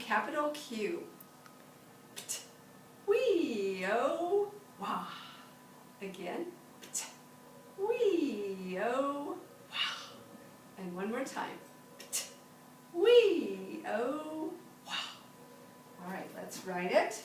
capital Q. Wee-oh, wah. Again. Wee-oh, wah. And one more time. Wee-oh, wah. All right, let's write it.